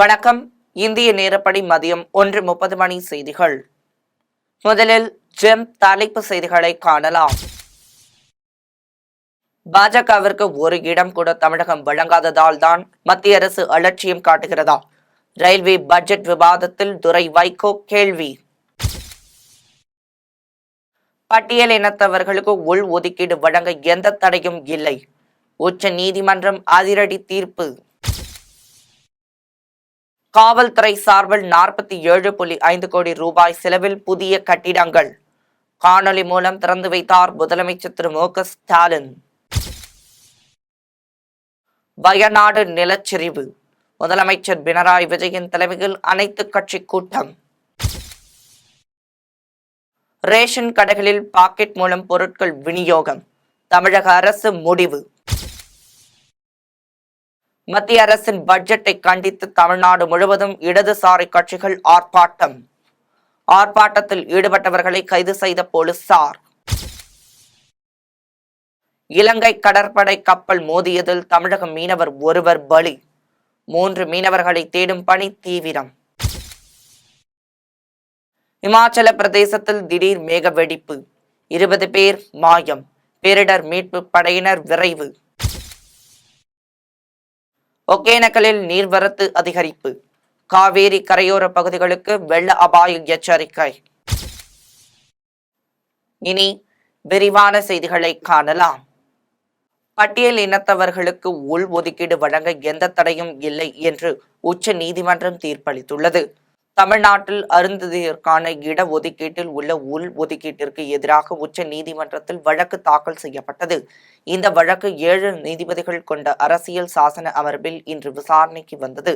வணக்கம். இந்திய நேரப்படி மதியம் 1:30 மணி செய்திகள். முதலில் ஜெம் தலைப்பு செய்திகளை காணலாம். பாஜகவிற்கு ஒரு இடம் கூட தமிழகம் வழங்காததால் தான் மத்திய அரசு அலட்சியம் காட்டுகிறதா? ரயில்வே பட்ஜெட் விவாதத்தில் துரை வைகோ கேள்வி. பட்டியல் இனத்தவர்களுக்கு உள் ஒதுக்கீடு வழங்க எந்த தடையும் இல்லை. உச்ச நீதிமன்றம் அதிரடி தீர்ப்பு. காவல்துறை சார்பில் 47.5 கோடி ரூபாய் செலவில் புதிய கட்டிடங்கள் காணொலி மூலம் திறந்து வைத்தார் முதலமைச்சர் திரு மு.க. ஸ்டாலின். வயநாடு நிலச்சரிவு முதலமைச்சர் பினராயி விஜயன் தலைமையில் அனைத்து கட்சி கூட்டம். ரேஷன் கடைகளில் பாக்கெட் மூலம் பொருட்கள் விநியோகம் தமிழக அரசு முடிவு. மத்திய அரசின் பட்ஜெட்டை கண்டித்து தமிழ்நாடு முழுவதும் இடதுசாரி கட்சிகள் ஆர்ப்பாட்டம். ஆர்ப்பாட்டத்தில் ஈடுபட்டவர்களை கைது செய்த போலீசார். இலங்கை கடற்படை கப்பல் மோதியதில் தமிழக மீனவர் ஒருவர் பலி. 3 மீனவர்களை தேடும் பணி தீவிரம். இமாச்சல பிரதேசத்தில் திடீர் மேக வெடிப்பு, 20 பேர் மாயம். பேரிடர் மீட்பு படையினர் விரைவு. ஒகேனக்கலில் நீர்வரத்து அதிகரிப்பு, காவேரி கரையோர பகுதிகளுக்கு வெள்ள அபாய எச்சரிக்கை. இனி விரிவான செய்திகளை காணலாம். பட்டியல் இனத்தவர்களுக்கு உள் ஒதுக்கீடு வழங்க எந்த தடையும் இல்லை என்று உச்ச நீதிமன்றம் தீர்ப்பளித்துள்ளது. தமிழ்நாட்டில் அருந்ததியருக்கான இட ஒதுக்கீட்டில் உள்ள உள் ஒதுக்கீட்டிற்கு எதிராக உச்ச நீதிமன்றத்தில் வழக்கு தாக்கல் செய்யப்பட்டது. இந்த வழக்கு 7 நீதிபதிகள் கொண்ட அரசியல் சாசன அமர்வில் இன்று விசாரணைக்கு வந்தது.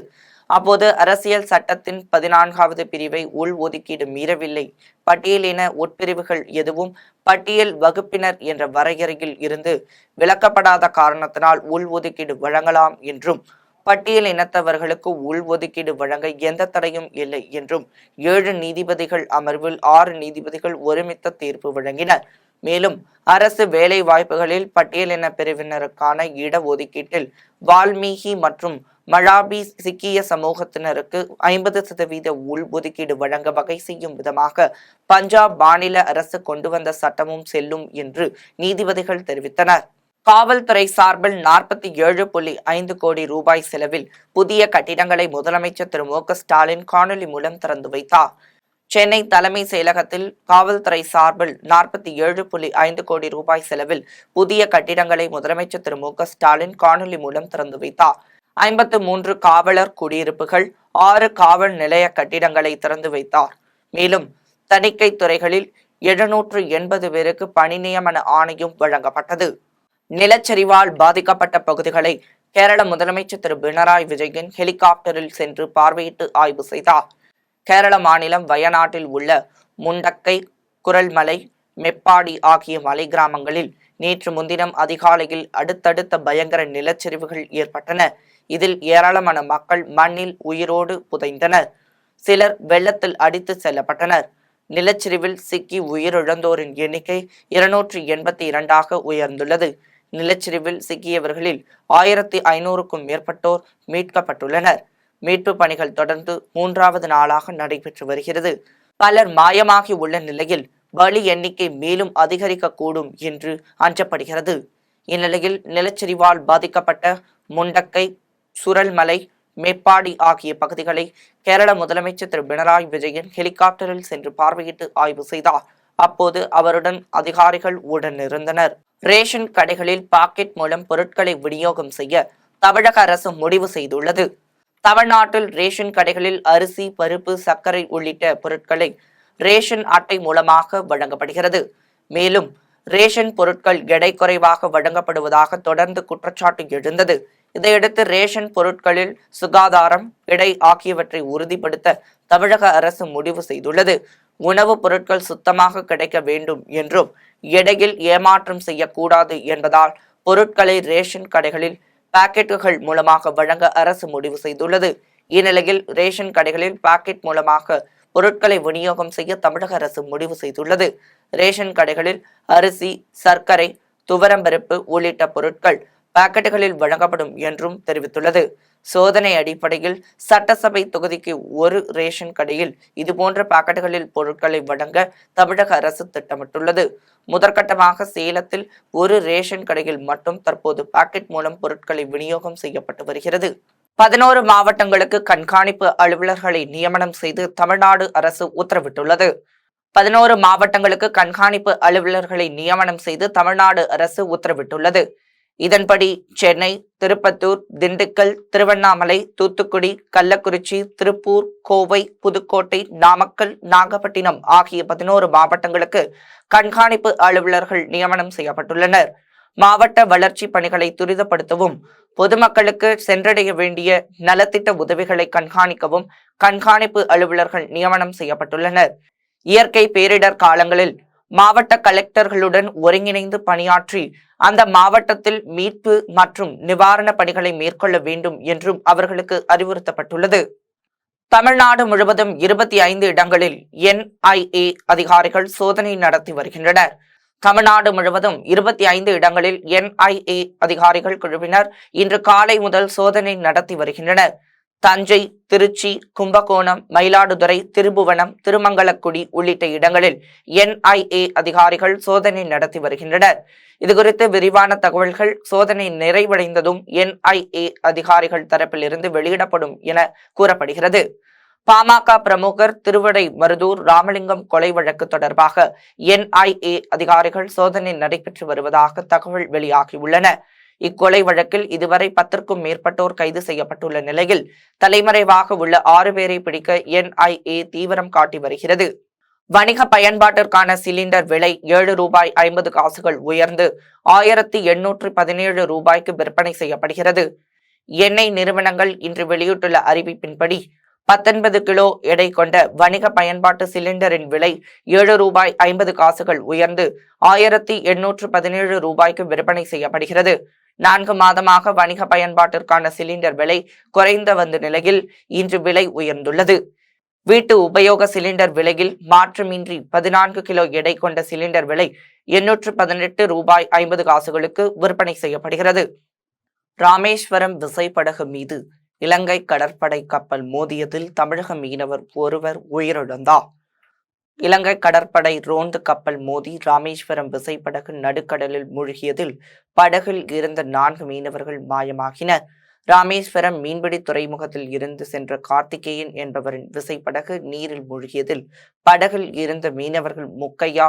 அப்போது அரசியல் சட்டத்தின் 14வது பிரிவை உள் ஒதுக்கீடு மீறவில்லை, பட்டியலின உட்பிரிவுகள் எதுவும் பட்டியல் வகுப்பினர் என்ற வரையறையில் இருந்து விலக்கப்படாத காரணத்தினால் உள் ஒதுக்கீடு வழங்கலாம் என்றும், பட்டியல் இனத்தவர்களுக்கு உள் ஒதுக்கீடு வழங்க எந்த தடையும் இல்லை என்றும் 7 நீதிபதிகள் அமர்வில் 6 நீதிபதிகள் ஒருமித்த தீர்ப்பு வழங்கினர். மேலும் அரசு வேலை வாய்ப்புகளில் பட்டியலின பிரிவினருக்கான இட ஒதுக்கீட்டில் வால்மீகி மற்றும் மலாபி சிக்கிய சமூகத்தினருக்கு 50% உள் ஒதுக்கீடு வழங்க வகை செய்யும் விதமாக பஞ்சாப் மாநில அரசு கொண்டு வந்த சட்டமும் செல்லும் என்று நீதிபதிகள் தெரிவித்தனர். காவல்துறை சார்பில் 47.5 கோடி ரூபாய் செலவில் புதிய கட்டிடங்களை முதலமைச்சர் திரு மு.க. ஸ்டாலின் காணொலி மூலம் திறந்து வைத்தார். சென்னை தலைமை செயலகத்தில் காவல்துறை சார்பில் 47.5 கோடி ரூபாய் செலவில் புதிய கட்டிடங்களை முதலமைச்சர் திரு மு.க. ஸ்டாலின் காணொலி மூலம் திறந்து வைத்தார். 53 காவலர் குடியிருப்புகள், 6 காவல் நிலைய கட்டிடங்களை திறந்து வைத்தார். மேலும் தணிக்கை துறைகளில் 780 பேருக்கு பணி நியமன ஆணையும் வழங்கப்பட்டது. நிலச்சரிவால் பாதிக்கப்பட்ட பகுதிகளை கேரள முதலமைச்சர் திரு பினராயி விஜயன் ஹெலிகாப்டரில் சென்று பார்வையிட்டு ஆய்வு செய்தார். கேரள மாநிலம் வயநாட்டில் உள்ள முண்டக்கை, குரல்மலை, மெப்பாடி ஆகிய மலை கிராமங்களில் நேற்று முன்தினம் அதிகாலையில் அடுத்தடுத்த பயங்கர நிலச்சரிவுகள் ஏற்பட்டன. இதில் ஏராளமான மக்கள் மண்ணில் உயிரோடு புதைந்தனர். சிலர் வெள்ளத்தில் அடித்து செல்லப்பட்டனர். நிலச்சரிவில் சிக்கி உயிரிழந்தோரின் எண்ணிக்கை 282ஆக உயர்ந்துள்ளது. நிலச்சரிவில் சிக்கியவர்களில் 1500க்கும் மேற்பட்டோர் மீட்கப்பட்டுள்ளனர். மீட்பு பணிகள் தொடர்ந்து 3வது நாளாக நடைபெற்று வருகிறது. பலர் மாயமாகி உள்ள நிலையில் பலி எண்ணிக்கை மேலும் அதிகரிக்கக்கூடும் என்று அஞ்சப்படுகிறது. இந்நிலையில் நிலச்சரிவால் பாதிக்கப்பட்ட முண்டக்கை, சுரல்மலை, மேப்பாடி ஆகிய பகுதிகளை கேரள முதலமைச்சர் திரு பினராயி விஜயன் ஹெலிகாப்டரில் சென்று பார்வையிட்டு ஆய்வு செய்தார். அப்போது அவருடன் அதிகாரிகள் உடனிருந்தனர். ரேஷன் கடைகளில் பாக்கெட் மூலம் பொருட்களை விநியோகம் செய்ய தமிழக அரசு முடிவு செய்துள்ளது. தமிழ்நாட்டில் ரேஷன் கடைகளில் அரிசி, பருப்பு, சர்க்கரை உள்ளிட்ட பொருட்களை ரேஷன் அட்டை மூலமாக வழங்கப்படுகிறது. மேலும் ரேஷன் பொருட்கள் எடை குறைவாக வழங்கப்படுவதாக தொடர்ந்து குற்றச்சாட்டு எழுந்தது. இதையடுத்து ரேஷன் பொருட்களில் சுகாதாரம், எடை ஆகியவற்றை உறுதிப்படுத்த தமிழக அரசு முடிவு செய்துள்ளது. உணவுப் பொருட்கள் சுத்தமாக கிடைக்க வேண்டும் என்றும், எடையில் ஏமாற்றம் செய்யக்கூடாது என்பதால் பொருட்களை ரேஷன் கடைகளில் பாக்கெட்டுகள் மூலமாக வழங்க அரசு முடிவு செய்துள்ளது. இந்நிலையில் ரேஷன் கடைகளில் பாக்கெட் மூலமாக பொருட்களை விநியோகம் செய்ய தமிழக அரசு முடிவு செய்துள்ளது. ரேஷன் கடைகளில் அரிசி, சர்க்கரை, துவரம்பருப்பு உள்ளிட்ட பொருட்கள் பாக்கெட்டுகளில் வழங்கப்படும் என்றும் தெரிவித்துள்ளது. சோதனை அடிப்படையில் சட்டசபை தொகுதிக்கு ஒரு ரேஷன் கடையில் இதுபோன்ற பாக்கெட்டுகளில் பொருட்களை வழங்க தமிழக அரசு திட்டமிட்டுள்ளது. முதற்கட்டமாக சேலத்தில் ஒரு ரேஷன் கடையில் மட்டும் தற்போது பாக்கெட் மூலம் பொருட்களை விநியோகம் செய்யப்பட்டு வருகிறது. 11 மாவட்டங்களுக்கு கண்காணிப்பு அலுவலர்களை நியமனம் செய்து தமிழ்நாடு அரசு உத்தரவிட்டுள்ளது. 11 மாவட்டங்களுக்கு கண்காணிப்பு அலுவலர்களை நியமனம் செய்து தமிழ்நாடு அரசு உத்தரவிட்டுள்ளது. இதன்படி சென்னை, திருப்பத்தூர், திண்டுக்கல், திருவண்ணாமலை, தூத்துக்குடி, கள்ளக்குறிச்சி, திருப்பூர், கோவை, புதுக்கோட்டை, நாமக்கல், நாகப்பட்டினம் ஆகிய 11 மாவட்டங்களுக்கு கண்காணிப்பு அலுவலர்கள் நியமனம் செய்யப்பட்டுள்ளனர். மாவட்ட வளர்ச்சி பணிகளை துரிதப்படுத்தவும், பொதுமக்களுக்கு சென்றடைய வேண்டிய நலத்திட்ட உதவிகளை கண்காணிக்கவும் கண்காணிப்பு அலுவலர்கள் நியமனம் செய்யப்பட்டுள்ளனர். இயற்கை பேரிடர் காலங்களில் மாவட்ட கலெக்டர்களுடன் ஒருங்கிணைந்து பணியாற்றி அந்த மாவட்டத்தில் மீட்பு மற்றும் நிவாரண பணிகளை மேற்கொள்ள வேண்டும் என்றும் அவர்களுக்கு அறிவுறுத்தப்பட்டுள்ளது. தமிழ்நாடு முழுவதும் 25 இடங்களில் NIA அதிகாரிகள் சோதனை நடத்தி வருகின்றனர். தமிழ்நாடு முழுவதும் 25 இடங்களில் NIA அதிகாரிகள் குழுவினர் இன்று காலை முதல் சோதனை நடத்தி வருகின்றனர். தஞ்சை, திருச்சி, கும்பகோணம், மயிலாடுதுறை, திருபுவனம், திருமங்கலக்குடி உள்ளிட்ட இடங்களில் NIA அதிகாரிகள் சோதனை நடத்தி வருகின்றனர். இதுகுறித்து விரிவான தகவல்கள் சோதனை நிறைவடைந்ததும் NIA அதிகாரிகள் தரப்பில் இருந்து வெளியிடப்படும் என கூறப்படுகிறது. பாமக பிரமுகர் திருவடை மருதூர் ராமலிங்கம் கொலை வழக்கு தொடர்பாக NIA அதிகாரிகள் சோதனை நடைபெற்று வருவதாக தகவல் வெளியாகியுள்ளன. இக்கொலை வழக்கில் இதுவரை 10க்கும் மேற்பட்டோர் கைது செய்யப்பட்டுள்ள நிலையில் தலைமறைவாக உள்ள 6 பேரை பிடிக்க NIA தீவிரம் காட்டி வருகிறது. வணிக பயன்பாட்டிற்கான சிலிண்டர் விலை ₹7.50 உயர்ந்து 1817 ரூபாய்க்கு விற்பனை செய்யப்படுகிறது. எண்ணெய் நிறுவனங்கள் இன்று வெளியிட்டுள்ள அறிவிப்பின்படி 19 கிலோ எடை கொண்ட வணிக பயன்பாட்டு சிலிண்டரின் விலை ₹7.50 உயர்ந்து 1817 ரூபாய்க்கு விற்பனை செய்யப்படுகிறது. 4 மாதமாக வணிக பயன்பாட்டிற்கான சிலிண்டர் விலை குறைந்து வந்த நிலையில் இன்று விலை உயர்ந்துள்ளது. வீட்டு உபயோக சிலிண்டர் விலையில் மாற்றமின்றி 14 கிலோ எடை கொண்ட சிலிண்டர் விலை ₹818.50 விற்பனை செய்யப்படுகிறது. ராமேஸ்வரம் விசைப்படகு மீது இலங்கை கடற்படை கப்பல் மோதியதில் தமிழக மீனவர் ஒருவர் உயிரிழந்தார். இலங்கை கடற்படை ரோந்து கப்பல் மோதி ராமேஸ்வரம் விசைப்படகு நடுக்கடலில் மூழ்கியதில் படகில் இருந்த 4 மீனவர்கள் மாயமாகினர். ராமேஸ்வரம் மீன்பிடி துறைமுகத்தில் இருந்து சென்ற கார்த்திகேயன் என்பவரின் விசைப்படகு நீரில் மூழ்கியதில் படகில் இருந்த மீனவர்கள் முக்கையா,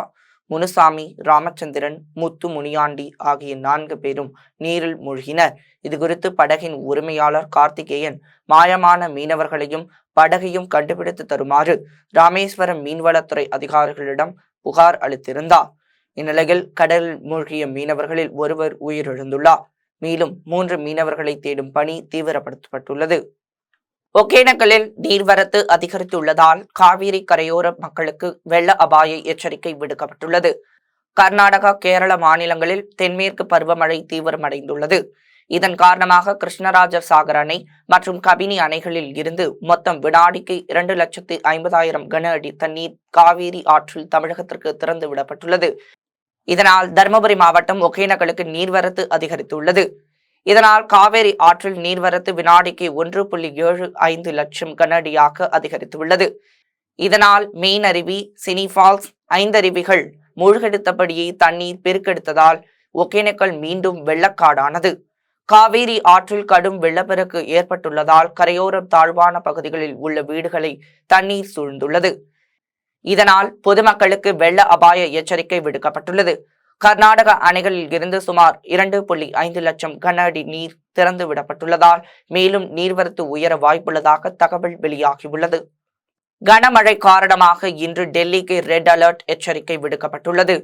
முனுசாமி, ராமச்சந்திரன், முத்து முனியாண்டி ஆகிய 4 பேரும் நீரில் மூழ்கினர். இதுகுறித்து படகின் உரிமையாளர் கார்த்திகேயன் மாயமான மீனவர்களையும் படகையும் கண்டுபிடித்து தருமாறு ராமேஸ்வரம் மீன்வளத்துறை அதிகாரிகளிடம் புகார் அளித்திருந்தார். இந்நிலையில் கடலில் மூழ்கிய மீனவர்களில் ஒருவர் உயிரிழந்துள்ளார். மேலும் 3 மீனவர்களை தேடும் பணி தீவிரப்படுத்தப்பட்டுள்ளது. ஒகேனக்கலில் நீர்வரத்து அதிகரித்துள்ளதால் காவிரி கரையோர மக்களுக்கு வெள்ள அபாய எச்சரிக்கை விடுக்கப்பட்டுள்ளது. கர்நாடகா, கேரள மாநிலங்களில் தென்மேற்கு பருவமழை தீவிரமடைந்துள்ளது. இதன் காரணமாக கிருஷ்ணராஜ சாகர் அணை மற்றும் கபினி அணைகளில் இருந்து மொத்தம் வினாடிக்கு 2,50,000 கன அடி தண்ணீர் காவிரி ஆற்றில் தமிழகத்திற்கு திறந்து விடப்பட்டுள்ளது. இதனால் தருமபுரி மாவட்டம் ஒகேனக்கலுக்கு நீர்வரத்து அதிகரித்துள்ளது. இதனால் காவேரி ஆற்றில் நீர்வரத்து வினாடிக்கு 1.75 லட்சம் கன அடியாக அதிகரித்துள்ளது. இதனால் மெயின் அருவி, சினி ஃபால்ஸ், 5 அருவிகள் மூழ்கெடுத்தபடியே தண்ணீர் பெருக்கெடுத்ததால் ஒகேனக்கல் மீண்டும் வெள்ளக்காடானது. காவேரி ஆற்றில் கடும் வெள்ளப்பெருக்கு ஏற்பட்டுள்ளதால் கரையோர தாழ்வான பகுதிகளில் உள்ள வீடுகளை தண்ணீர் சூழ்ந்துள்ளது. இதனால் பொதுமக்களுக்கு வெள்ள அபாய எச்சரிக்கை விடுக்கப்பட்டுள்ளது. கர்நாடக அணைகளில் இருந்து சுமார் 2.5 லட்சம் கன அடி நீர் திறந்து விடப்பட்டுள்ளதால் மேலும் நீர்வரத்து உயர வாய்ப்புள்ளதாக தகவல் வெளியாகியுள்ளது. கனமழை காரணமாக இன்று டெல்லிக்கு ரெட் அலர்ட் எச்சரிக்கை விடுக்கப்பட்டுள்ளது.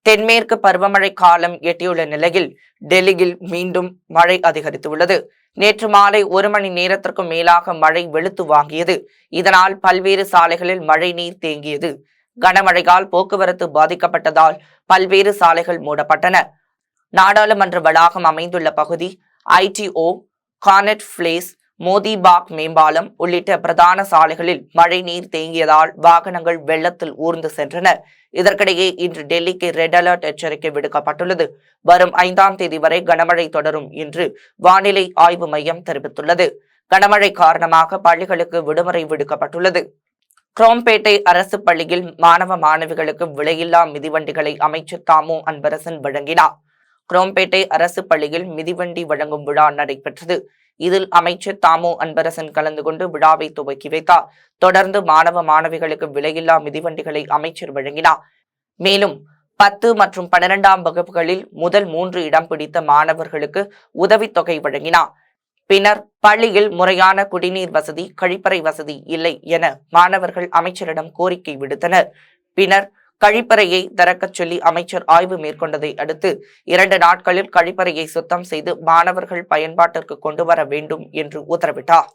தென்மேற்கு பருவமழை காலம் எட்டியுள்ள நிலையில் டெல்லியில் மீண்டும் மழை அதிகரித்துள்ளது. நேற்று மாலை 1 மணி நேரத்திற்கும் மேலாக மழை வெளுத்து வாங்கியது. இதனால் பல்வேறு சாலைகளில் மழை நீர் தேங்கியது. கனமழையால் போக்குவரத்து பாதிக்கப்பட்டதால் பல்வேறு சாலைகள் மூடப்பட்டன. நாடாளுமன்ற வளாகம் அமைந்துள்ள பகுதி, ITO, கார்னெட் பிளேஸ், மோதிபாக் மேம்பாலம் உள்ளிட்ட பிரதான சாலைகளில் மழை நீர் தேங்கியதால் வாகனங்கள் வெள்ளத்தில் ஊர்ந்து சென்றன. இதற்கிடையே இன்று டெல்லிக்கு ரெட் அலர்ட் எச்சரிக்கை விடுக்கப்பட்டுள்ளது. வரும் 5ஆம் தேதி வரை கனமழை தொடரும் என்று வானிலை ஆய்வு மையம் தெரிவித்துள்ளது. கனமழை காரணமாக பள்ளிகளுக்கு விடுமுறை விடுக்கப்பட்டுள்ளது. குரோம்பேட்டை அரசு பள்ளியில் மாணவ மாணவிகளுக்கு விலையில்லா மிதிவண்டிகளை அமைச்சர் தாமு அன்பரசன் வழங்கினார். குரோம்பேட்டை அரசு பள்ளியில் மிதிவண்டி வழங்கும் விழா நடைபெற்றது. இதில் அமைச்சர் தாமு அன்பரசன் கலந்து கொண்டு விழாவை துவக்கி வைத்தார். தொடர்ந்து மாணவ மாணவிகளுக்கு விலையில்லா மிதிவண்டிகளை அமைச்சர் வழங்கினார். மேலும் 10 மற்றும் 12ஆம் வகுப்புகளில் முதல் 3 இடம் பிடித்த மாணவர்களுக்கு உதவித்தொகை வழங்கினார். பின்னர் பள்ளியில் முறையான குடிநீர் வசதி, கழிப்பறை வசதி இல்லை என மாணவர்கள் அமைச்சரிடம் கோரிக்கை விடுத்தனர். பின்னர் கழிப்பறையை திறக்கச் சொல்லி அமைச்சர் ஆய்வு மேற்கொண்டதை அடுத்து 2 நாட்களில் கழிப்பறையை சுத்தம் செய்து மாணவர்கள் பயன்பாட்டிற்கு கொண்டு வர வேண்டும் என்று உத்தரவிட்டார்.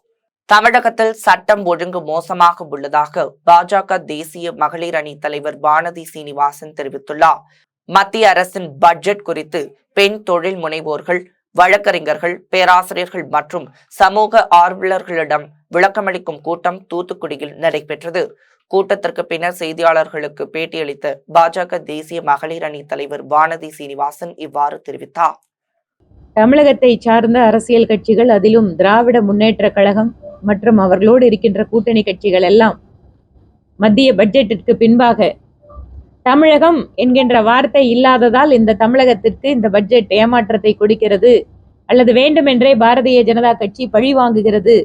தமிழகத்தில் சட்டம் ஒழுங்கு மோசமாக உள்ளதாக பாஜக தேசிய மகளிர் அணி தலைவர் வானதி சீனிவாசன் தெரிவித்துள்ளார். மத்திய அரசின் பட்ஜெட் குறித்து பெண் தொழில் முனைவோர்கள், வழக்கறிஞர்கள், பேராசிரியர்கள் மற்றும் சமூக ஆர்வலர்களிடம் விளக்கமளிக்கும் கூட்டம் தூத்துக்குடியில் நடைபெற்றது. கூட்டத்திற்கு பின்னர் செய்தியாளர்களுக்கு பேட்டியளித்த பாஜக தேசிய மகளிர் அணி தலைவர் வானதி சீனிவாசன் இவ்வாறு தெரிவித்தார். தமிழகத்தை சார்ந்த அரசியல் கட்சிகள், அதிலும் திராவிட முன்னேற்ற கழகம் மற்றும் அவர்களோடு இருக்கின்ற கூட்டணி கட்சிகள் எல்லாம் மத்திய பட்ஜெட்டிற்கு பின்பாக தமிழகம் என்கின்ற வார்த்தை இல்லாததால் இந்த தமிழகத்திற்கு இந்த பட்ஜெட் ஏமாற்றத்தை கொடுக்கிறது அல்லது வேண்டுமென்றே பாரதிய ஜனதா கட்சி பழி வாங்குகிறது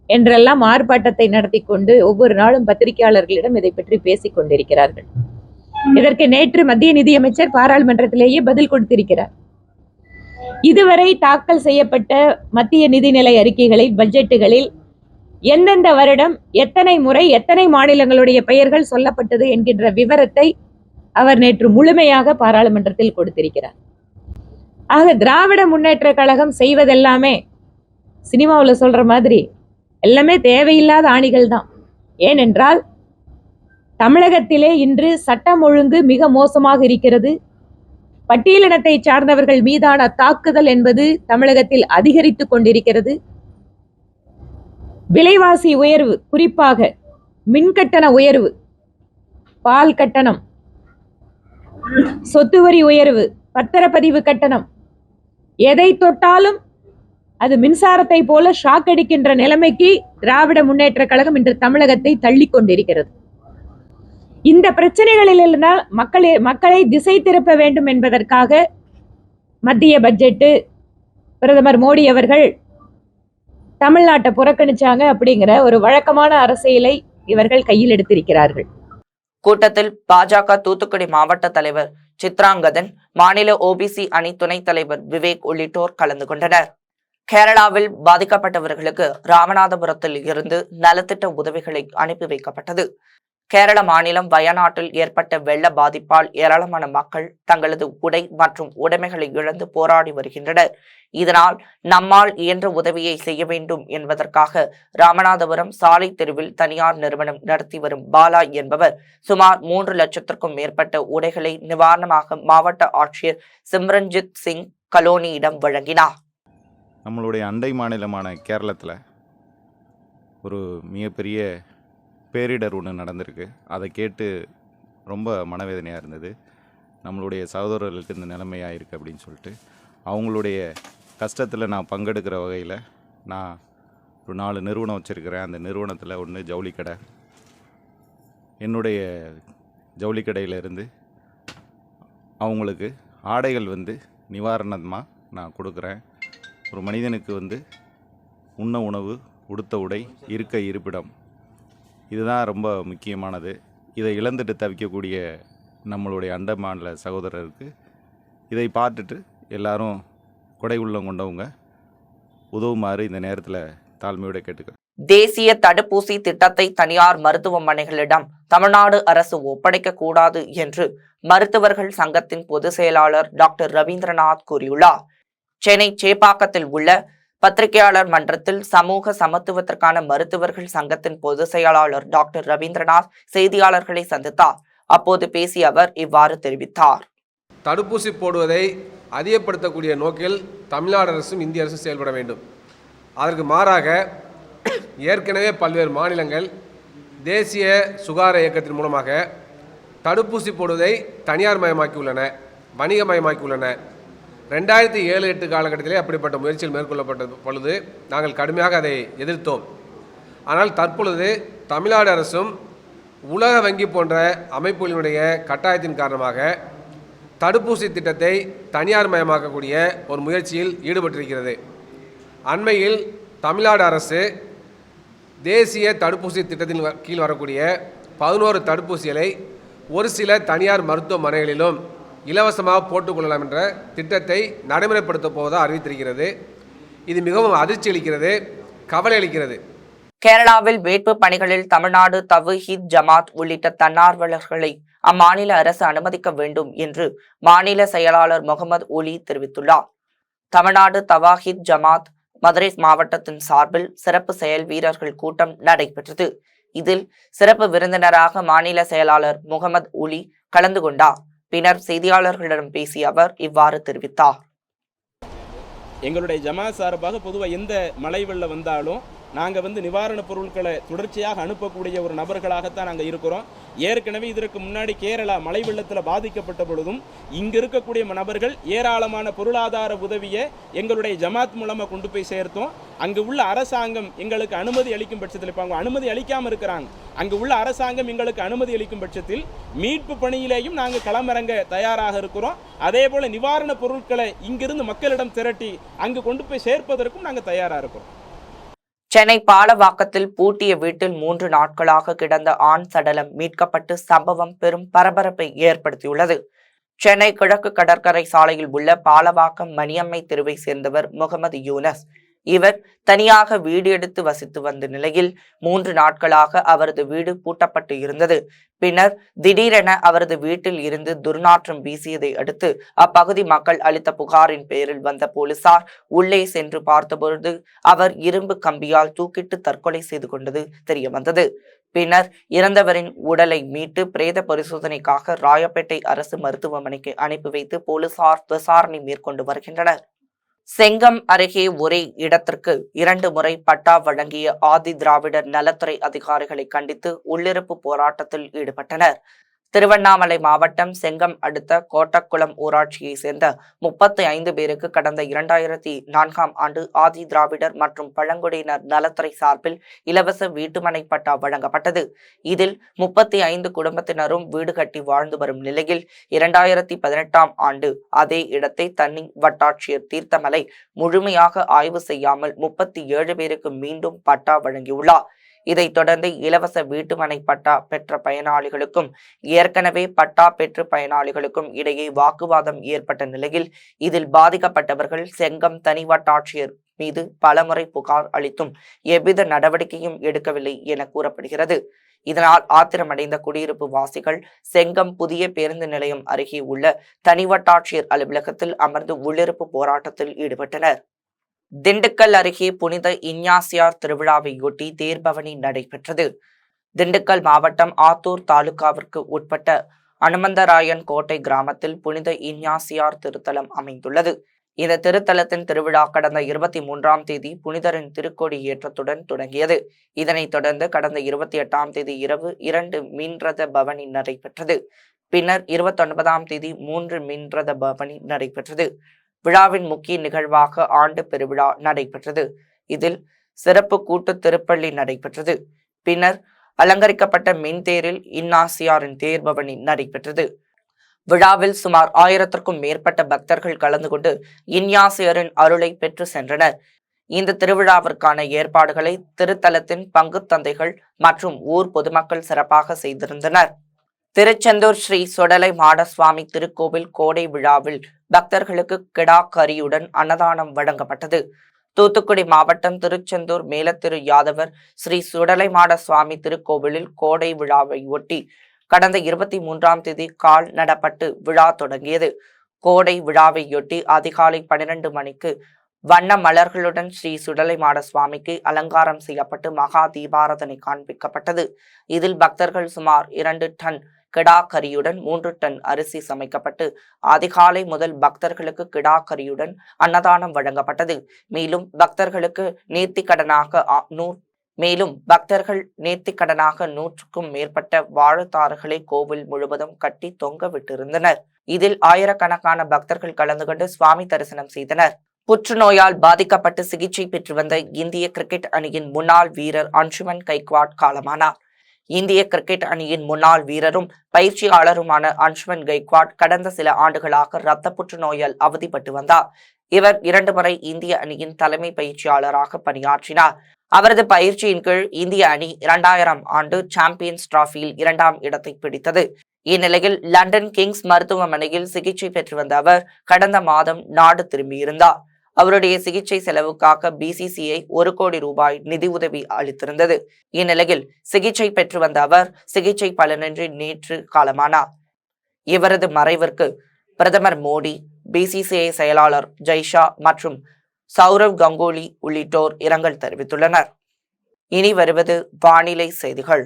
என்றெல்லாம் ஆர்ப்பாட்டத்தை நடத்தி கொண்டு ஒவ்வொரு நாளும் பத்திரிகையாளர்களிடம் இதை பற்றி பேசிக் கொண்டிருக்கிறார்கள். இதற்கு நேற்று மத்திய நிதியமைச்சர் பாராளுமன்றத்திலேயே பதில் கொடுத்திருக்கிறார். இதுவரை தாக்கல் செய்யப்பட்ட மத்திய நிதிநிலை அறிக்கைகளை, பட்ஜெட்டுகளில் எந்தெந்த வருடம் எத்தனை முறை எத்தனை மாநிலங்களுடைய பெயர்கள் சொல்லப்பட்டது என்கின்ற விவரத்தை அவர் நேற்று முழுமையாக பாராளுமன்றத்தில் கொடுத்திருக்கிறார். ஆக திராவிட முன்னேற்ற கழகம் செய்வதெல்லாமே சினிமாவில் சொல்ற மாதிரி எல்லாமே தேவையில்லாத ஆணிகள் தான். ஏனென்றால் தமிழகத்திலே இன்று சட்டம் ஒழுங்கு மிக மோசமாக இருக்கிறது. பட்டியலினத்தை சார்ந்தவர்கள் மீதான தாக்குதல் என்பது தமிழகத்தில் அதிகரித்து கொண்டிருக்கிறது. விலைவாசி உயர்வு, குறிப்பாக மின்கட்டண உயர்வு, பால் கட்டணம், சொத்து வரி உயர்வு, பத்திரப்பதிவு கட்டணம், எதை தொட்டாலும் அது மின்சாரத்தை போல ஷாக் அடிக்கின்ற நிலைமைக்கு திராவிட முன்னேற்ற கழகம் இன்று தமிழகத்தை தள்ளி கொண்டிருக்கிறது. இந்த பிரச்சனைகளில் இருந்தால் மக்களை திசை திருப்ப வேண்டும் என்பதற்காக மத்திய பட்ஜெட்டு பிரதமர் மோடி அவர்கள் தமிழ்நாட்டை புறக்கணிச்சாங்க அப்படிங்கிற ஒரு வழக்கமான அரசியலை இவர்கள் கையில் எடுத்திருக்கிறார்கள். கூட்டத்தில் பாஜக தூத்துக்குடி மாவட்ட தலைவர் சித்ராங்கதன், மாநில ஓபிசி அணி துணைத் தலைவர் விவேக் உள்ளிட்டோர் கலந்து கொண்டனர். கேரளாவில் பாதிக்கப்பட்டவர்களுக்கு ராமநாதபுரத்தில் இருந்து நலத்திட்ட உதவிகளை அனுப்பி வைக்கப்பட்டது. கேரள மாநிலம் வயநாட்டில் ஏற்பட்ட வெள்ள பாதிப்பால் ஏராளமான மக்கள் தங்களது உடை மற்றும் உடைமைகளை இழந்து போராடி வருகின்றனர். இதனால் நம்மால் இயன்ற உதவியை செய்ய வேண்டும் என்பதற்காக ராமநாதபுரம் சாலை தெருவில் தனியார் நிறுவனம் நடத்தி வரும் பாலா என்பவர் சுமார் 3 லட்சத்திற்கும் மேற்பட்ட உடைகளை நிவாரணமாக மாவட்ட ஆட்சியர் சிம்ரன்ஜித் சிங் கலோனியிடம் வழங்கினார். நம்மளுடைய அண்டை மாநிலமான கேரளத்தில் ஒரு மிகப்பெரிய பேரிடர் ஒன்று நடந்திருக்கு. அதை கேட்டு ரொம்ப மனவேதனையாக இருந்தது. நம்மளுடைய சகோதரர்களுக்கு இந்த நிலைமையாக இருக்குது அப்படின்னு சொல்லிட்டு அவங்களுடைய கஷ்டத்தில் நான் பங்கெடுக்கிற வகையில் நான் ஒரு 4 நிறுவனம் வச்சுருக்கிறேன். அந்த நிறுவனத்தில் ஒன்று ஜவுளி கடை. என்னுடைய ஜவுளி கடையிலேருந்து அவங்களுக்கு ஆடைகள் நிவாரணமாக நான் கொடுக்குறேன். ஒரு மனிதனுக்கு உண்ண உணவு, உடுத்த உடை, இருக்க இருப்பிடம், இதுதான் ரொம்ப முக்கியமானது. இதை இழந்துட்டு தவிக்கக்கூடிய நம்மளுடைய அண்டை மாநில சகோதரருக்கு இதை பார்த்துட்டு எல்லாரும் கொடை உள்ளம் கொண்டவங்க உதவுமாறு இந்த நேரத்தில் தாழ்மையோட கேட்டுக்கிறேன். தேசிய தடுப்பூசி திட்டத்தை தனியார் மருத்துவமனைகளிடம் தமிழ்நாடு அரசு ஒப்படைக்க கூடாது என்று மருத்துவர்கள் சங்கத்தின் பொதுச் செயலாளர் டாக்டர் ரவீந்திரநாத் கூறியுள்ளார். சென்னை சேப்பாக்கத்தில் உள்ள பத்திரிகையாளர் மன்றத்தில் சமூக சமத்துவத்திற்கான மருத்துவர்கள் சங்கத்தின் பொதுச் செயலாளர் டாக்டர் ரவீந்திரநாத் செய்தியாளர்களை சந்தித்தார். அப்போது பேசிய அவர் இவ்வாறு தெரிவித்தார். தடுப்பூசி போடுவதை அதிகப்படுத்தக்கூடிய நோக்கில் தமிழ்நாடு அரசும் இந்திய அரசும் செயல்பட வேண்டும். அதற்கு மாறாக ஏற்கனவே பல்வேறு மாநிலங்கள் தேசிய சுகாதார இயக்கத்தின் மூலமாக தடுப்பூசி போடுவதை தனியார் மயமாக்கியுள்ளன, வணிகமயமாக்கியுள்ளன. 2007-8 காலகட்டத்திலே அப்படிப்பட்ட முயற்சிகள் மேற்கொள்ளப்பட்ட பொழுது நாங்கள் கடுமையாக அதை எதிர்த்தோம். ஆனால் தற்பொழுது தமிழ்நாடு அரசும் உலக வங்கி போன்ற அமைப்புகளினுடைய கட்டாயத்தின் காரணமாக தடுப்பூசி திட்டத்தை தனியார் மயமாக்கக்கூடிய ஒரு முயற்சியில் ஈடுபட்டிருக்கிறது. அண்மையில் தமிழ்நாடு அரசு தேசிய தடுப்பூசி திட்டத்தின் கீழ் வரக்கூடிய 11 தடுப்பூசிகளை ஒரு சில தனியார் மருத்துவமனைகளிலும் இலவசமாக போட்டுக்கொள்ளலாம் என்ற திட்டத்தை நடைமுறைப்படுத்தப் போவதாக அறிவித்திருக்கிறது. இது மிகவும் அதிர்ச்சி அளிக்கிறது, கவலை அளிக்கிறது. கேரளாவில் மீட்பு பணிகளில் தமிழ்நாடு தவ்ஹீத் ஜமாத் உள்ளிட்ட தன்னார்வலர்களை அம்மாநில அரசு அனுமதிக்க வேண்டும் என்று மாநில செயலாளர் முகமது ஒலி தெரிவித்துள்ளார். தமிழ்நாடு தவ்ஹீத் ஜமாத் மதுரை மாவட்டத்தின் சார்பில் சிறப்பு செயல் வீரர்கள் கூட்டம் நடைபெற்றது. இதில் சிறப்பு விருந்தினராக மாநில செயலாளர் முகமது ஒலி கலந்து கொண்டார். பின்னர் செய்தியாளர்களிடம் பேசிய அவர் இவ்வாறு தெரிவித்தார். எங்களுடைய ஜமாத் சார்பாக பொதுவாக எந்த மழை வெள்ளம் வந்தாலும் நாங்கள் நிவாரணப் பொருட்களை தொடர்ச்சியாக அனுப்பக்கூடிய ஒரு நபர்களாகத்தான் நாங்கள் இருக்கிறோம். ஏற்கனவே இதற்கு முன்னாடி கேரளா மழை வெள்ளத்தில் பாதிக்கப்பட்ட பொழுதும் இங்கே இருக்கக்கூடிய நபர்கள் ஏராளமான பொருளாதார உதவியை எங்களுடைய ஜமாத் மூலமாக கொண்டு போய் சேர்த்தோம். அங்கு உள்ள அரசாங்கம் எங்களுக்கு அனுமதி அளிக்கும் பட்சத்தில், இப்போ அவங்க அனுமதி அளிக்காமல் இருக்கிறாங்க, அங்கு உள்ள அரசாங்கம் எங்களுக்கு அனுமதி அளிக்கும் பட்சத்தில் மீட்பு பணியிலேயும் நாங்கள் களமிறங்க தயாராக இருக்கிறோம். அதே போல் நிவாரணப் பொருட்களை இங்கிருந்து மக்களிடம் திரட்டி அங்கு கொண்டு போய் சேர்ப்பதற்கும் நாங்கள் தயாராக இருக்கிறோம். சென்னை பாலவாக்கத்தில் பூட்டிய வீட்டில் 3 நாட்களாக கிடந்த ஆண் சடலம் மீட்கப்பட்டு சம்பவம் பெரும் பரபரப்பை ஏற்படுத்தியுள்ளது. சென்னை கிழக்கு கடற்கரை சாலையில் உள்ள பாலவாக்கம் மணியம்மை தெருவை சேர்ந்தவர் முகமது யூனஸ். இவர் தனியாக வீடு எடுத்து வசித்து வந்த நிலையில் 3 நாட்களாக அவரது வீடு பூட்டப்பட்டு இருந்தது. பின்னர் திடீரென அவரது வீட்டில் இருந்து துர்நாற்றம் வீசியதை அடுத்து அப்பகுதி மக்கள் அளித்த புகாரின் பேரில் வந்த போலீசார் உள்ளே சென்று பார்த்தபொழுது அவர் இரும்பு கம்பியால் தூக்கிட்டு தற்கொலை செய்து கொண்டது தெரியவந்தது. பின்னர் இறந்தவரின் உடலை மீட்டு பிரேத பரிசோதனைக்காக ராயப்பேட்டை அரசு மருத்துவமனைக்கு அனுப்பி வைத்து போலீசார் விசாரணை மேற்கொண்டு வருகின்றனர். செங்கம் அருகே ஒரே இடத்திற்கு 2 முறை பட்டா வழங்கிய ஆதி திராவிடர் நலத்துறை அதிகாரிகளை கண்டித்து உள்ளிருப்பு போராட்டத்தில் ஈடுபட்டனர். திருவண்ணாமலை மாவட்டம் செங்கம் அடுத்த கோட்டக்குளம் ஊராட்சியை சேர்ந்த 35 பேருக்கு கடந்த 2004ஆம் ஆண்டு ஆதி திராவிடர் மற்றும் பழங்குடியினர் நலத்துறை சார்பில் இலவச வீட்டுமனை பட்டா வழங்கப்பட்டது. இதில் 35 குடும்பத்தினரும் வீடு கட்டி வாழ்ந்து வரும் நிலையில் 2018ஆம் ஆண்டு அதே இடத்தை தனி வட்டாட்சியர் தீர்த்தமலை முழுமையாக ஆய்வு செய்யாமல் 37 பேருக்கு மீண்டும் பட்டா வழங்கியுள்ளார். இதைத் தொடர்ந்து இலவச வீட்டுமனை பட்டா பெற்ற பயனாளிகளுக்கும் ஏற்கனவே பட்டா பெற்று பயனாளிகளுக்கும் இடையே வாக்குவாதம் ஏற்பட்ட நிலையில் இதில் பாதிக்கப்பட்டவர்கள் செங்கம் தனி வட்டாட்சியர் மீது பலமுறை புகார் அளித்தும் எவ்வித நடவடிக்கையும் எடுக்கவில்லை என கூறப்படுகிறது. இதனால் ஆத்திரமடைந்த குடியிருப்பு வாசிகள் செங்கம் புதிய பேருந்து நிலையம் அருகே உள்ள தனி வட்டாட்சியர் அலுவலகத்தில் அமர்ந்து உள்ளிருப்பு போராட்டத்தில் ஈடுபட்டனர். திண்டுக்கல் அருகே புனித இஞ்ஞாசியார் திருவிழாவையொட்டி தேர்பவனி நடைபெற்றது. திண்டுக்கல் மாவட்டம் ஆத்தூர் தாலுகாவிற்கு உட்பட்ட அனுமந்தராயன் கோட்டை கிராமத்தில் புனித இஞ்ஞாசியார் திருத்தலம் அமைந்துள்ளது. இந்த திருத்தலத்தின் திருவிழா கடந்த 23ஆம் தேதி புனிதரின் திருக்கொடி ஏற்றத்துடன் தொடங்கியது. இதனைத் தொடர்ந்து கடந்த 28ஆம் தேதி இரவு 2 மீன்ரத பவனி நடைபெற்றது. பின்னர் 29ஆம் தேதி 3 மீன்ரத பவனி நடைபெற்றது. விழாவின் முக்கிய நிகழ்வாக ஆண்டு பெருவிழா நடைபெற்றது. இதில் சிறப்பு கூட்டு திருப்பள்ளி நடைபெற்றது. பின்னர் அலங்கரிக்கப்பட்ட மின்தேரில் இன்னாசியாரின் தேர்பவனி நடைபெற்றது. விழாவில் சுமார் 1000க்கும் மேற்பட்ட பக்தர்கள் கலந்து கொண்டு இஞ்ஞாசியாரின் அருளை பெற்று சென்றனர். இந்த திருவிழாவிற்கான ஏற்பாடுகளை திருத்தலத்தின் பங்கு தந்தைகள் மற்றும் ஊர் பொதுமக்கள் சிறப்பாக செய்திருந்தனர். திருச்செந்தூர் ஸ்ரீ சுடலை மாடசுவாமி திருக்கோவில் கோடை விழாவில் பக்தர்களுக்கு கிடா கரியுடன் அன்னதானம் வழங்கப்பட்டது. தூத்துக்குடி மாவட்டம் திருச்செந்தூர் மேலத்திரு யாதவர் ஸ்ரீ சுடலை மாடசுவாமி திருக்கோவிலில் கோடை விழாவை ஒட்டி கடந்த 23ஆம் தேதி கால் நடப்பட்டு விழா தொடங்கியது. கோடை விழாவையொட்டி அதிகாலை 12 மணிக்கு வண்ண மலர்களுடன் ஸ்ரீ சுடலை மாடசுவாமிக்கு அலங்காரம் செய்யப்பட்டு மகா தீபாராதனை காண்பிக்கப்பட்டது. இதில் பக்தர்கள் சுமார் 2 டன் கிடா கரியுடன் 3 டன் அரிசி சமைக்கப்பட்டு அதிகாலை முதல் பக்தர்களுக்கு கிடா கரியுடன் அன்னதானம் வழங்கப்பட்டது. மேலும் பக்தர்களுக்கு நேர்த்திக்கடனாக மேலும் பக்தர்கள் நேர்த்திக்கடனாக 100க்கும் மேற்பட்ட வாழைத்தாறுகளை கோவில் முழுவதும் கட்டி தொங்க விட்டிருந்தனர். இதில் ஆயிரக்கணக்கான பக்தர்கள் கலந்து கொண்டு சுவாமி தரிசனம் செய்தனர். புற்றுநோயால் பாதிக்கப்பட்டு சிகிச்சை பெற்று வந்த இந்திய கிரிக்கெட் அணியின் முன்னாள் வீரர் அன்சுமன் கைக்வாட் காலமானார். இந்திய கிரிக்கெட் அணியின் முன்னாள் வீரரும் பயிற்சியாளருமான அன்சுமன் கைக்வாட் கடந்த சில ஆண்டுகளாக இரத்த புற்றுநோயால் அவதிப்பட்டு வந்தார். இவர் 2 முறை இந்திய அணியின் தலைமை பயிற்சியாளராக பணியாற்றினார். அவரது பயிற்சியின் கீழ் இந்திய அணி 2000 ஆண்டு சாம்பியன்ஸ் டிராபியில் 2ஆம் இடத்தை பிடித்தது. இந்நிலையில் லண்டன் கிங்ஸ் மருத்துவமனையில் சிகிச்சை பெற்று வந்த அவர் கடந்த மாதம் நாடு திரும்பியிருந்தார். அவருடைய சிகிச்சை செலவுக்காக BCCI 1 கோடி ரூபாய் நிதியுதவி அளித்திருந்தது. இந்நிலையில் சிகிச்சை பெற்று வந்த அவர் சிகிச்சை பலனின்றி நேற்று காலமானார். இவரது மறைவிற்கு பிரதமர் மோடி, BCCI செயலாளர் ஜெய்ஷா மற்றும் சௌரவ் கங்குலி உள்ளிட்டோர் இரங்கல் தெரிவித்துள்ளனர். இனி வருவது வானிலை செய்திகள்.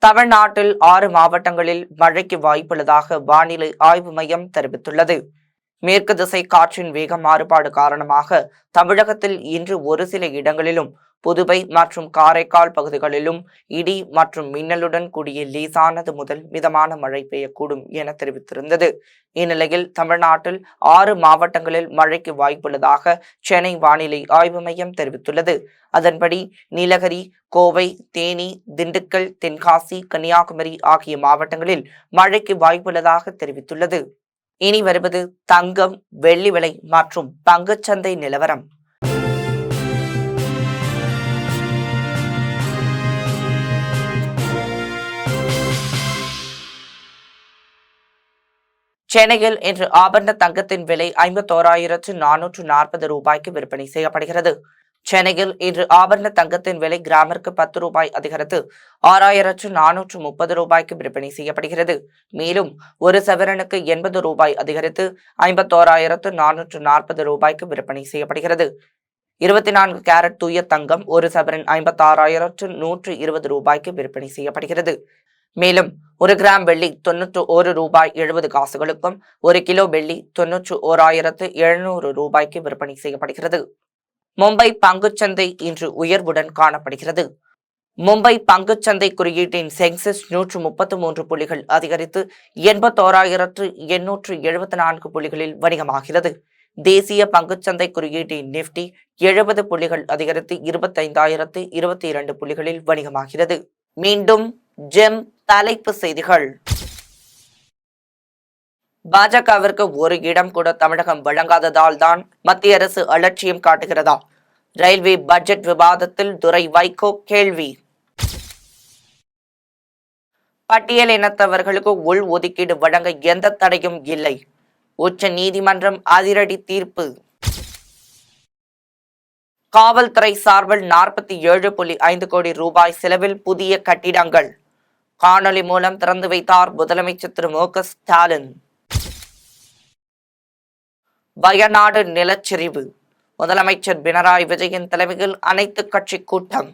தமிழ்நாட்டில் 6 மாவட்டங்களில் மழைக்கு வாய்ப்புள்ளதாக வானிலை ஆய்வு மையம் தெரிவித்துள்ளது. மேற்கு திசை காற்றின் வேக மாறுபாடு காரணமாக தமிழகத்தில் இன்று ஒரு சில இடங்களிலும், புதுவை மற்றும் காரைக்கால் பகுதிகளிலும் இடி மற்றும் மின்னலுடன் கூடிய லேசானது முதல் மிதமான மழை பெய்யக்கூடும் என தெரிவித்திருந்தது. இந்நிலையில் தமிழ்நாட்டில் 6 மாவட்டங்களில் மழைக்கு வாய்ப்புள்ளதாக சென்னை வானிலை ஆய்வு மையம் தெரிவித்துள்ளது. அதன்படி நீலகிரி, கோவை, தேனி, திண்டுக்கல், தென்காசி, கன்னியாகுமரி ஆகிய மாவட்டங்களில் மழைக்கு வாய்ப்புள்ளதாக தெரிவித்துள்ளது. இனி வருவது தங்கம், வெள்ளி விலை மற்றும் பங்குச்சந்தை நிலவரம். சென்னையில் இன்று ஆபரண தங்கத்தின் விலை 51,440 ரூபாய்க்கு விற்பனை செய்யப்படுகிறது. சென்னையில் இன்று ஆபரண தங்கத்தின் விலை கிராமிற்கு 10 ரூபாய் அதிகரித்து 6,430 ரூபாய்க்கு விற்பனை செய்யப்படுகிறது. மேலும் ஒரு சவரனுக்கு 80 ரூபாய் அதிகரித்து 51,440 ரூபாய்க்கு விற்பனை செய்யப்படுகிறது. 24 கேரட் தூய தங்கம் ஒரு சவரன் 56,120 ரூபாய்க்கு விற்பனை செய்யப்படுகிறது. மேலும் 1 கிராம் வெள்ளி 91 ரூபாய் 70 காசுகளுக்கும், 1 கிலோ வெள்ளி 91,700 ரூபாய்க்கு விற்பனை செய்யப்படுகிறது. மும்பை பங்குச்சந்தை இன்று உயர்வுடன் காணப்படுகிறது. மும்பை பங்குச்சந்தை குறியீட்டின் சென்செக்ஸ் 133 புள்ளிகள் அதிகரித்து 81,874 புள்ளிகளில் வணிகமாகிறது. தேசிய பங்குச்சந்தை குறியீட்டின் நிப்டி 70 புள்ளிகள் அதிகரித்து 25,022 புள்ளிகளில் வணிகமாகிறது. மீண்டும் ஜெம் தலைப்பு செய்திகள். பாஜகவிற்கு ஒரு இடம் கூட தமிழகம் வழங்காததால் தான் மத்திய அரசு அலட்சியம் காட்டுகிறதா? ரயில்வே பட்ஜெட் விவாதத்தில் துரை வைகோ கேள்வி. பட்டியல் இனத்தவர்களுக்கு உள் ஒதுக்கீடு வழங்க எந்த தடையும் இல்லை, உச்ச நீதிமன்றம் அதிரடி தீர்ப்பு. காவல்துறை சார்பில் 47.5 கோடி ரூபாய் செலவில் புதிய கட்டிடங்கள் காணொலி மூலம் திறந்து வைத்தார் முதலமைச்சர் திரு மு.க. ஸ்டாலின். வயநாடு நிலச்சரிவு, முதலமைச்சர் பினராயி விஜயன் தலைமையில் அனைத்து கட்சி கூட்டம்.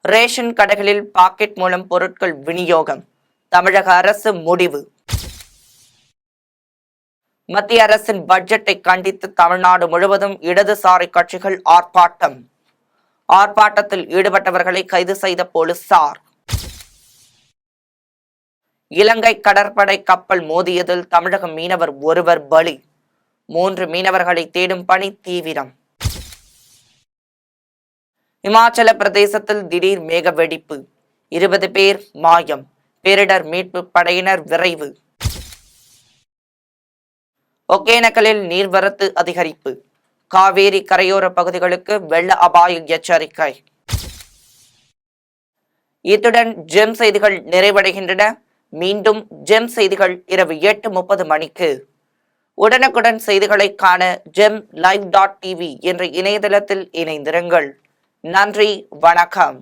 ரேஷன் கடைகளில் பாக்கெட் மூலம் பொருட்கள் விநியோகம், தமிழக அரசு முடிவு. மத்திய அரசின் பட்ஜெட்டை கண்டித்து தமிழ்நாடு முழுவதும் இடதுசாரி கட்சிகள் ஆர்ப்பாட்டம். ஆர்ப்பாட்டத்தில் ஈடுபட்டவர்களை கைது செய்த போலீசார். இலங்கை கடற்படை கப்பல் மோதியதில் தமிழக மீனவர் ஒருவர் பலி, 3 மீனவர்களை தேடும் பணி தீவிரம். இமாச்சல பிரதேசத்தில் திடீர் மேக வெடிப்பு, 20 பேர் மாயம், பேரிடர் மீட்பு படையினர் விரைவு. ஒகேனக்கலில் நீர்வரத்து அதிகரிப்பு, காவேரி கரையோர பகுதிகளுக்கு வெள்ள அபாய எச்சரிக்கை. இத்துடன் ஜெம் செய்திகள் நிறைவடைகின்றன. மீண்டும் ஜெம் செய்திகள் இரவு 8:30 மணிக்கு. உடனுக்குடன் செய்திகளை காண gemlive.tv என்ற இணையதளத்தில் இணைந்திருங்கள். நன்றி, வணக்கம்.